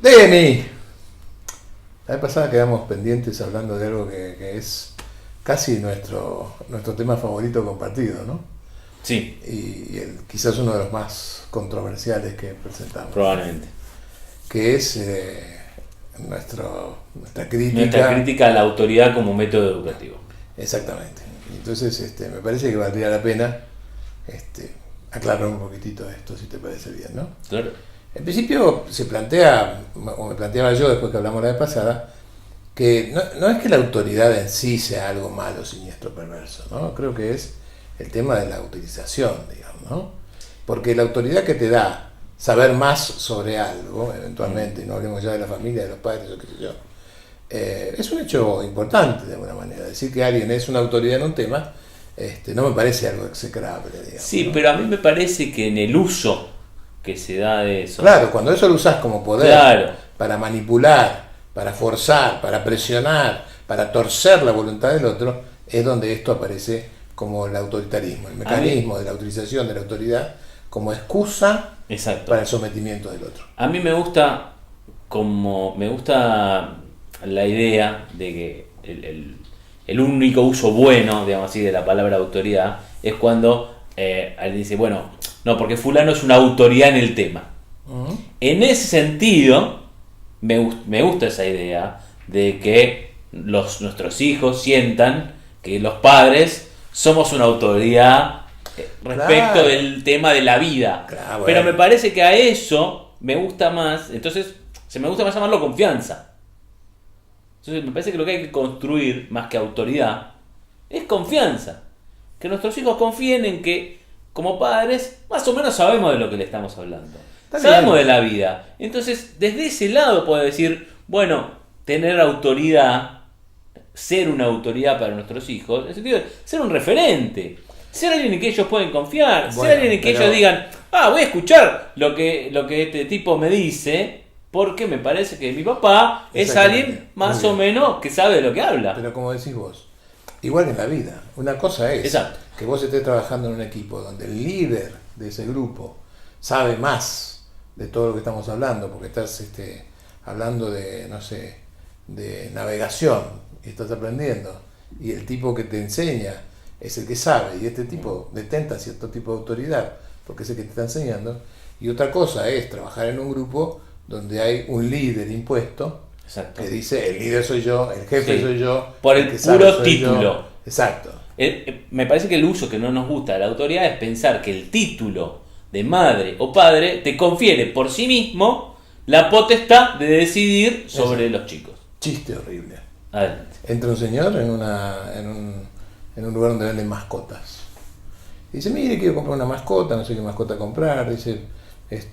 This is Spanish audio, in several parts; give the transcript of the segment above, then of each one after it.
Demi, la vez pasada quedamos pendientes hablando de algo que es casi nuestro tema favorito compartido, ¿no? Sí, Y quizás uno de los más controversiales que presentamos. probablemente. Que es nuestra crítica. Nuestra crítica a la autoridad como método educativo. Exactamente. Entonces me parece que valdría la pena aclarar un poquitito esto, si te parece bien, ¿no? Claro. En principio se plantea, o me planteaba yo después que hablamos la vez pasada, que no es que la autoridad en sí sea algo malo, siniestro, perverso, ¿no? Creo que es el tema de la utilización, digamos, ¿no? Porque la autoridad que te da saber más sobre algo, eventualmente, no hablemos ya de la familia, de los padres o qué sé yo, es un hecho importante de alguna manera. Decir que alguien es una autoridad en un tema, no me parece algo execrable, digamos. Sí, ¿no? pero a mí me parece que en el uso que se da de eso. Claro, cuando eso lo usas como poder, Claro. para manipular, para forzar, para presionar, para torcer la voluntad del otro, es donde esto aparece como el autoritarismo, el mecanismo de la utilización de la autoridad como excusa Exacto. para el sometimiento del otro. A mí me gusta la idea de que el único uso bueno, digamos así, de la palabra autoridad es cuando alguien dice, bueno, no, porque fulano es una autoridad en el tema. Uh-huh. En ese sentido, me gusta esa idea de que nuestros hijos sientan que los padres somos una autoridad respecto Claro. del tema de la vida. Claro, Pero bueno. me parece que a eso me gusta más, entonces me gusta más llamarlo confianza. Entonces me parece que lo que hay que construir, más que autoridad, es confianza. Que nuestros hijos confíen en que, como padres, más o menos sabemos de lo que le estamos hablando. Está Sabemos bien. de la vida. Entonces, desde ese lado puedo decir, bueno, tener autoridad, ser una autoridad para nuestros hijos, en el sentido de ser un referente, ser alguien en que ellos pueden confiar, Bueno, ser alguien en que pero- ellos digan, voy a escuchar lo que este tipo me dice, porque me parece que mi papá es Exactamente. alguien más Muy o bien. menos que sabe de lo que habla. Pero como decís vos, igual en la vida, una cosa es Exacto. que vos estés trabajando en un equipo donde el líder de ese grupo sabe más de todo lo que estamos hablando, porque estás hablando de, no sé, de navegación y estás aprendiendo, y el tipo que te enseña es el que sabe, y este tipo detenta cierto tipo de autoridad, porque es el que te está enseñando, y otra cosa es trabajar en un grupo donde hay un líder impuesto, Exacto. que dice el líder soy yo, el jefe Sí. soy yo, Por el que sabe puro soy yo. título. Exacto. Me parece que el uso que no nos gusta de la autoridad es pensar que el título de madre o padre te confiere por sí mismo la potestad de decidir sobre los chicos. Chiste horrible. Adelante. Entra un señor en un lugar donde venden mascotas. Y dice, mire, quiero comprar una mascota, no sé qué mascota comprar. Dice,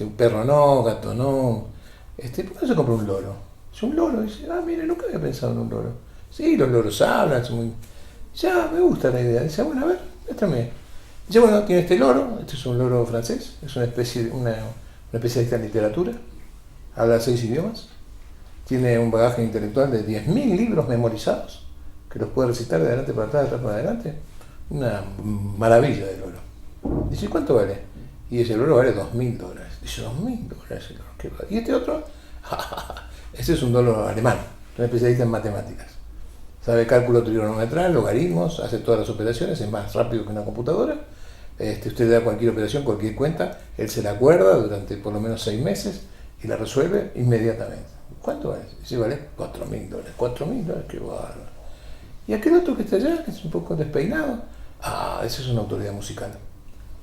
un perro no, gato no. ¿Por qué no se compra un loro? Dice, un loro. Dice, mire, nunca había pensado en un loro. Sí, los loros hablan, son muy... Ya, me gusta la idea. Dice, bueno, a ver, muéstrame. Dice, bueno, tiene este loro, este es un loro francés, es una especialista en literatura, habla 6 idiomas, tiene un bagaje intelectual de 10.000 libros memorizados, que los puede recitar de adelante para atrás, de atrás para adelante. Una maravilla de loro. Dice, ¿cuánto vale? Y dice, el loro vale $2.000. Dice, $2.000 el loro, ¿qué vale? ¿Y este otro? Ese es un loro alemán, un especialista en matemáticas. Sabe cálculo trigonometral, logaritmos, hace todas las operaciones, es más rápido que una computadora. Usted le da cualquier operación, cualquier cuenta, él se la acuerda durante por lo menos 6 meses y la resuelve inmediatamente. ¿Cuánto vale? Dice, vale $4.000. $4.000, qué bárbaro. Y aquel otro que está allá, que es un poco despeinado, ese es una autoridad musical.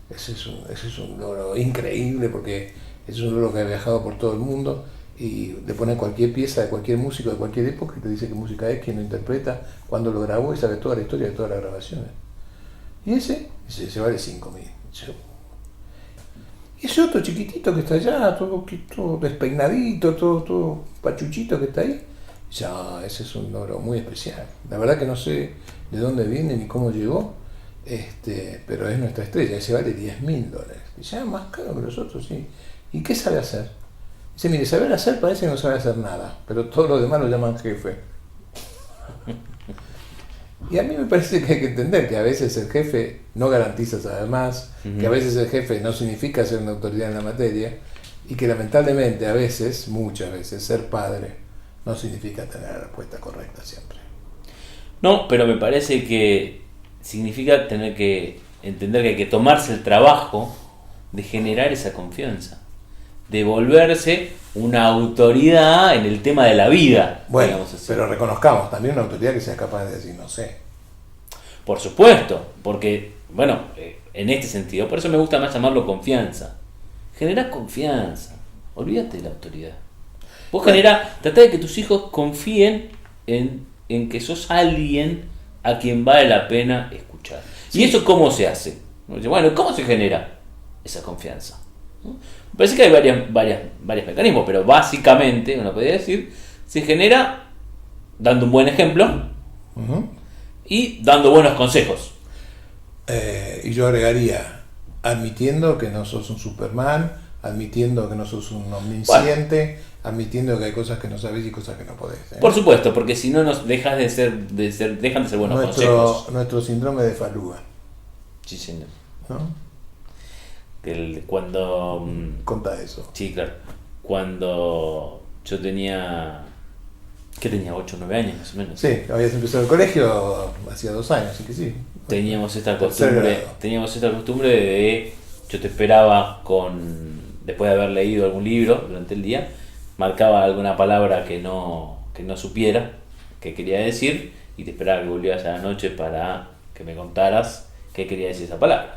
Ese es un loro increíble porque ese es un loro que ha viajado por todo el mundo y le pone cualquier pieza de cualquier músico de cualquier época y te dice qué música es, quién lo interpreta, cuándo lo grabó y sabe toda la historia de todas las grabaciones. Y ese vale $5.000. Y ese otro chiquitito que está allá, todo despeinadito, todo pachuchito que está ahí, ya, ese es un loro muy especial. La verdad que no sé de dónde viene ni cómo llegó, pero es nuestra estrella, ese vale $10.000. Y ya más caro que los otros, sí. ¿Y qué sabe hacer? Dice, mire, saber hacer parece que no sabe hacer nada, pero todo lo demás lo llaman jefe. Y a mí me parece que hay que entender que a veces el jefe no garantiza saber más, que a veces el jefe no significa ser una autoridad en la materia, Y que lamentablemente a veces, muchas veces, ser padre no significa tener la respuesta correcta siempre. No, pero me parece que significa tener que entender que hay que tomarse el trabajo de generar esa confianza, de volverse una autoridad en el tema de la vida. Bueno, digamos así. pero reconozcamos también una autoridad que sea capaz de decir no sé. Por supuesto, porque, bueno, en este sentido, por eso me gusta más llamarlo confianza. Generá confianza, olvídate de la autoridad. Vos tratá de que tus hijos confíen en que sos alguien a quien vale la pena escuchar. Sí. ¿Y eso cómo se hace? Bueno, ¿cómo se genera esa confianza? Me parece que hay varios mecanismos, pero básicamente, uno podría decir, se genera dando un buen ejemplo Uh-huh. y dando buenos consejos. Y yo agregaría, admitiendo que no sos un Superman, admitiendo que no sos un omnisciente, admitiendo que hay cosas que no sabés y cosas que no podés. Por supuesto, porque si no nos dejan de ser buenos consejos. Nuestro síndrome de Falúa, Sí, señor. ¿no? Cuando... Contá eso. Sí, claro. Cuando yo tenía... ¿Qué tenía? 8 o 9 años más o menos. Sí, habías empezado el colegio hacía 2 años, así que sí. Teníamos esta Tercer costumbre de... Yo te esperaba después de haber leído algún libro durante el día, marcaba alguna palabra que no supiera, que quería decir, y te esperaba que volvieras a la noche para que me contaras qué quería decir esa palabra.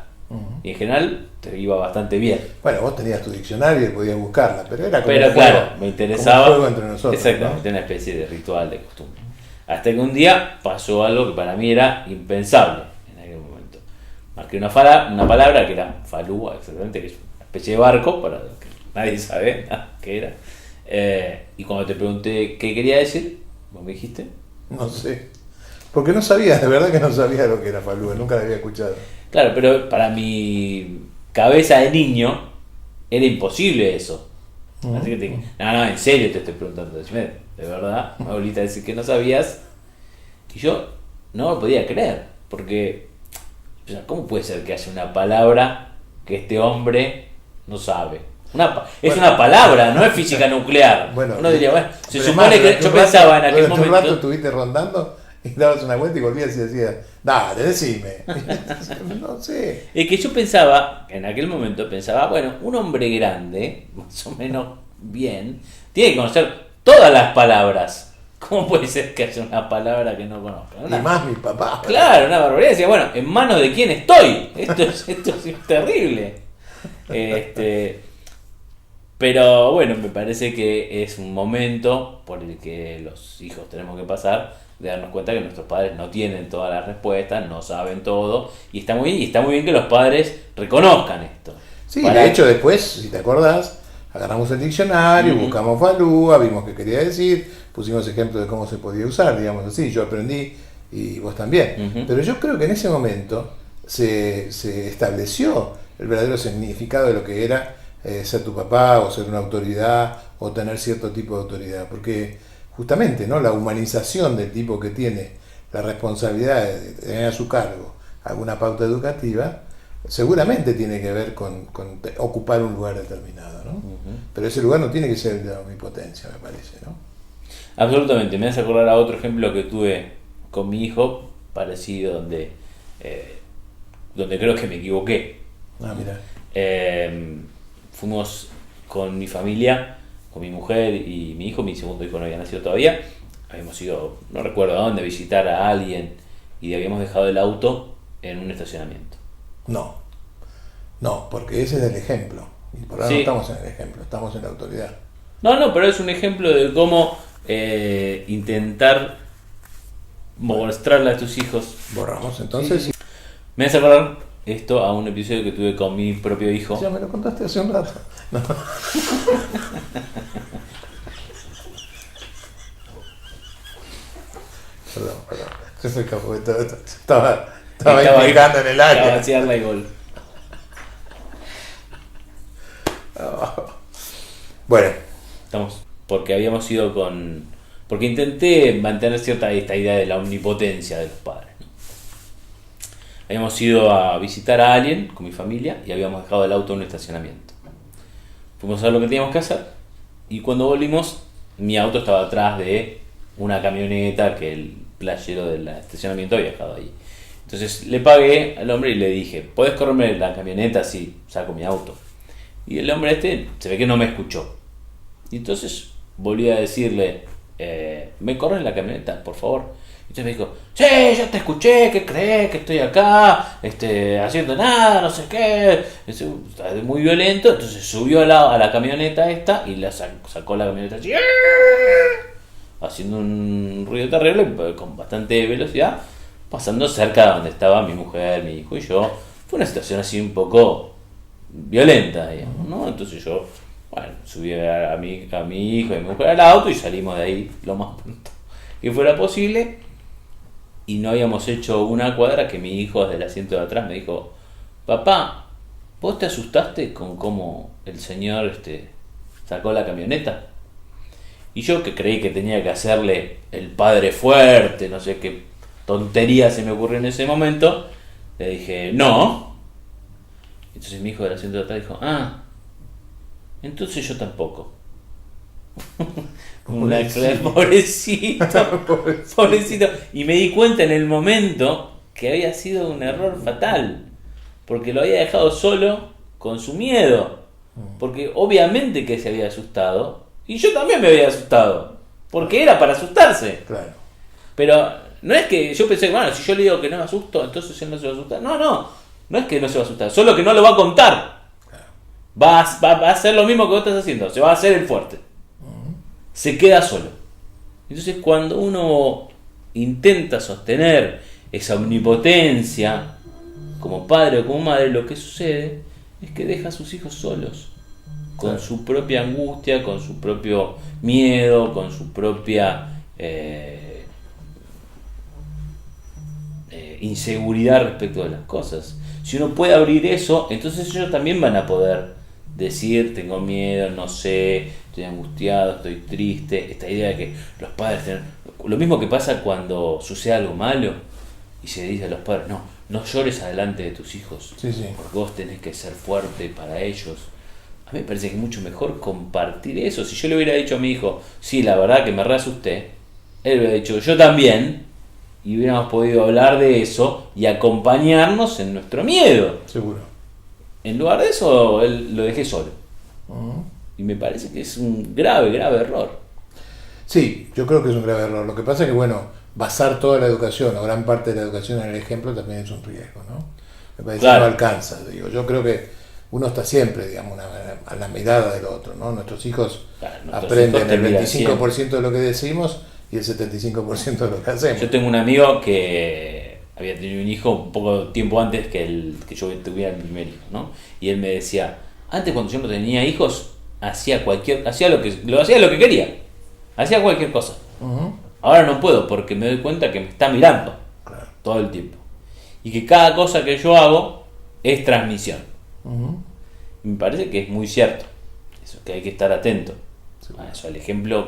Y en general te iba bastante bien. Bueno, vos tenías tu diccionario y podías buscarla, pero era como Pero claro, me interesaba. como un juego entre nosotros. Exactamente, ¿no? una especie de ritual de costumbre. Hasta que un día pasó algo que para mí era impensable en aquel momento. Marqué una palabra que era falúa, exactamente, que es una especie de barco, para que nadie sabe qué era. Y cuando te pregunté qué quería decir, vos me dijiste. No sé. Porque no sabía, de verdad que no sabía lo que era Falúa, nunca la había escuchado. Claro, pero para mi cabeza de niño era imposible eso. Así que te dije, no, en serio te estoy preguntando, decime, de verdad, me volviste a decir que no sabías. Y yo no lo podía creer, porque, o sea, ¿cómo puede ser que haya una palabra que este hombre no sabe? Es una palabra, no es física nuclear. Bueno, uno diría, bueno, se pero supone que yo pensaba en aquel momento. Un rato momento. estuviste rondando y dabas una vuelta y volvías y decías, dale, decime. No sé. Es que yo pensaba, en aquel momento bueno, un hombre grande, más o menos bien, tiene que conocer todas las palabras. ¿Cómo puede ser que haya una palabra que no conozca? Ni más mi papá. Claro, una barbaridad. Decía, bueno, ¿en manos de quién estoy? Esto es terrible. Pero bueno, me parece que es un momento por el que los hijos tenemos que pasar, de darnos cuenta que nuestros padres no tienen todas las respuestas, no saben todo, y está muy bien que los padres reconozcan esto. Sí, de hecho después, si te acordás, agarramos el diccionario, buscamos Falúa, vimos qué quería decir, pusimos ejemplos de cómo se podía usar, digamos así, yo aprendí y vos también. Pero yo creo que en ese momento se estableció el verdadero significado de lo que era ser tu papá o ser una autoridad o tener cierto tipo de autoridad, porque justamente, ¿no?, la humanización del tipo que tiene la responsabilidad de tener a su cargo alguna pauta educativa seguramente tiene que ver con ocupar un lugar determinado, ¿no? Pero ese lugar no tiene que ser de la omnipotencia, me parece, ¿no? Absolutamente, me hace acordar a otro ejemplo que tuve con mi hijo, parecido, donde creo que me equivoqué. Mira. Fuimos con mi familia, con mi mujer y mi hijo. Mi segundo hijo no había nacido todavía. Habíamos ido, no recuerdo a dónde, a visitar a alguien, y habíamos dejado el auto en un estacionamiento. No, porque ese es el ejemplo. Y por ahora Sí. no estamos en el ejemplo, estamos en la autoridad. No, pero es un ejemplo de cómo intentar mostrarle a tus hijos. Borramos entonces. Sí. Me hace acordar esto a un episodio que tuve con mi propio hijo. Ya me lo contaste hace un rato. No. Perdón. Se me escapó de todo esto. Estaba indicando en el área. Vaciarla y gol. Bueno, Estamos. Porque habíamos ido porque intenté mantener esta idea de la omnipotencia de los padres, ¿no? Habíamos ido a visitar a alguien con mi familia y habíamos dejado el auto en un estacionamiento. fuimos a hacer lo que teníamos que hacer. Y cuando volvimos, mi auto estaba atrás de una camioneta que el playero del estacionamiento había dejado ahí. Entonces le pagué al hombre y le dije, ¿podés correrme la camioneta si saco mi auto? Y el hombre se ve que no me escuchó. Y entonces volví a decirle, ¿me corres la camioneta, por favor? Y entonces me dijo, sí, yo te escuché, ¿qué crees? Que estoy acá, haciendo nada, no sé qué. Muy violento, entonces subió a la camioneta esta y la sacó la camioneta así, haciendo un ruido terrible, con bastante velocidad, pasando cerca de donde estaba mi mujer, mi hijo y yo. Fue una situación así un poco violenta, digamos, ¿no? Entonces yo, bueno, subí a mi hijo y mi mujer al auto y salimos de ahí lo más pronto que fuera posible. Y no habíamos hecho una cuadra que mi hijo desde el asiento de atrás me dijo, papá, ¿vos te asustaste con cómo el señor sacó la camioneta? Y yo, que creí que tenía que hacerle el padre fuerte, no sé qué tontería se me ocurrió en ese momento, le dije, no. Entonces mi hijo del asiento de atrás dijo, entonces yo tampoco. Pobrecito. Pobrecito. Y me di cuenta en el momento que había sido un error fatal, porque lo había dejado solo con su miedo, porque obviamente que se había asustado y yo también me había asustado, porque era para asustarse. Claro. Pero no es que yo pensé, bueno, si yo le digo que no me asusto, entonces él no se va a asustar. No es que no se va a asustar, solo que no lo va a contar. Va a hacer lo mismo que vos estás haciendo, se va a hacer el fuerte. Se queda solo. Entonces cuando uno intenta sostener esa omnipotencia como padre o como madre, lo que sucede es que deja a sus hijos solos, con su propia angustia, con su propio miedo, con su propia inseguridad respecto de las cosas. Si uno puede abrir eso, entonces ellos también van a poder decir, tengo miedo, no sé, estoy angustiado, estoy triste. Esta idea de que los padres tienen... Lo mismo que pasa cuando sucede algo malo y se dice a los padres, no llores adelante de tus hijos, sí. porque vos tenés que ser fuerte para ellos. A mí me parece que es mucho mejor compartir eso. Si yo le hubiera dicho a mi hijo, sí, la verdad que me re asusté, él hubiera dicho, yo también, y hubiéramos podido hablar de eso y acompañarnos en nuestro miedo. Seguro. En lugar de eso, él lo dejé solo. Y me parece que es un grave error. Sí, yo creo que es un grave error. Lo que pasa es que, bueno, basar toda la educación o gran parte de la educación en el ejemplo también es un riesgo, ¿no? Me parece que no alcanza. Yo creo que uno está siempre, digamos, a la mirada del otro, ¿no? Nuestros hijos aprenden el 25% de lo que decimos y el 75% de lo que hacemos. Yo tengo un amigo que había tenido un hijo un poco tiempo antes que yo tuviera mi primer hijo, ¿no? Y él me decía, antes cuando yo no tenía hijos, hacía lo que quería, hacía cualquier cosa. Ahora no puedo porque me doy cuenta que me está mirando todo el tiempo y que cada cosa que yo hago es transmisión. Y me parece que es muy cierto eso, que hay que estar atento a eso, al ejemplo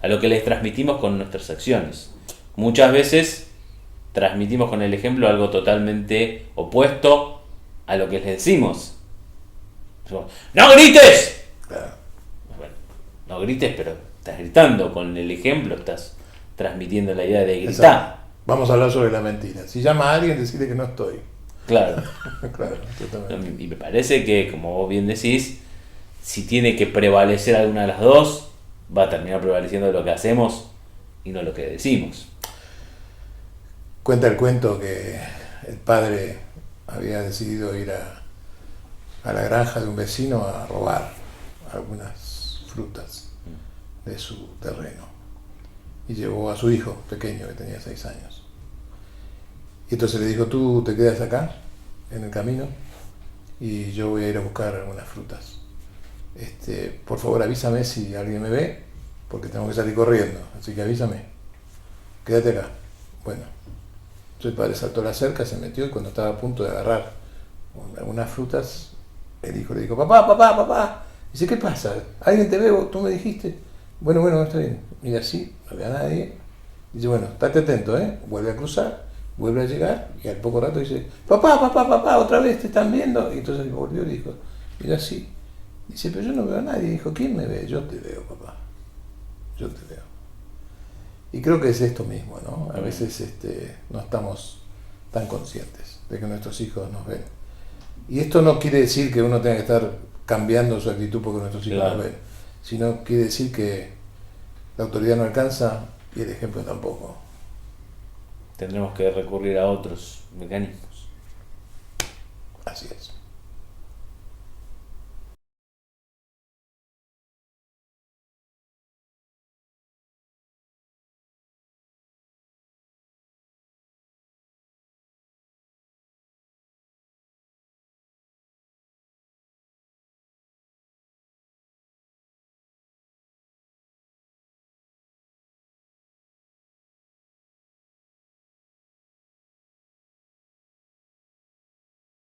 a lo que les transmitimos con nuestras acciones. Muchas veces transmitimos con el ejemplo algo totalmente opuesto a lo que les decimos. ¡No grites! Claro. Bueno, no grites, pero estás gritando. Con el ejemplo estás transmitiendo la idea de gritar. Exacto. Vamos a hablar sobre la mentira. Si llama a alguien, decirle que no estoy. Claro. Claro, totalmente. Y me parece que, como vos bien decís, si tiene que prevalecer alguna de las dos, va a terminar prevaleciendo lo que hacemos y no lo que decimos. Cuenta el cuento que el padre había decidido ir a la granja de un vecino a robar algunas frutas de su terreno y llevó a su hijo pequeño que tenía 6 años. Y entonces le dijo, tú te quedas acá en el camino y yo voy a ir a buscar algunas frutas. Por favor avísame si alguien me ve porque tengo que salir corriendo, así que avísame, quédate acá. Bueno, entonces el padre saltó la cerca, se metió y cuando estaba a punto de agarrar algunas frutas, el hijo le dijo, papá. Dice, ¿qué pasa? ¿Alguien te ve? ¿Tú me dijiste? Bueno, está bien. Mira, sí, no ve a nadie. Dice, bueno, estate atento, vuelve a cruzar, vuelve a llegar y al poco rato dice, papá, otra vez te están viendo. Y entonces volvió y dijo, mira, sí. Dice, pero yo no veo a nadie. Dijo, ¿quién me ve? Yo te veo, papá. Yo te veo. Y creo que es esto mismo, ¿no? A veces no estamos tan conscientes de que nuestros hijos nos ven. Y esto no quiere decir que uno tenga que estar cambiando su actitud porque nuestros hijos nos ven, sino quiere decir que la autoridad no alcanza y el ejemplo tampoco. Tendremos que recurrir a otros mecanismos. Así es.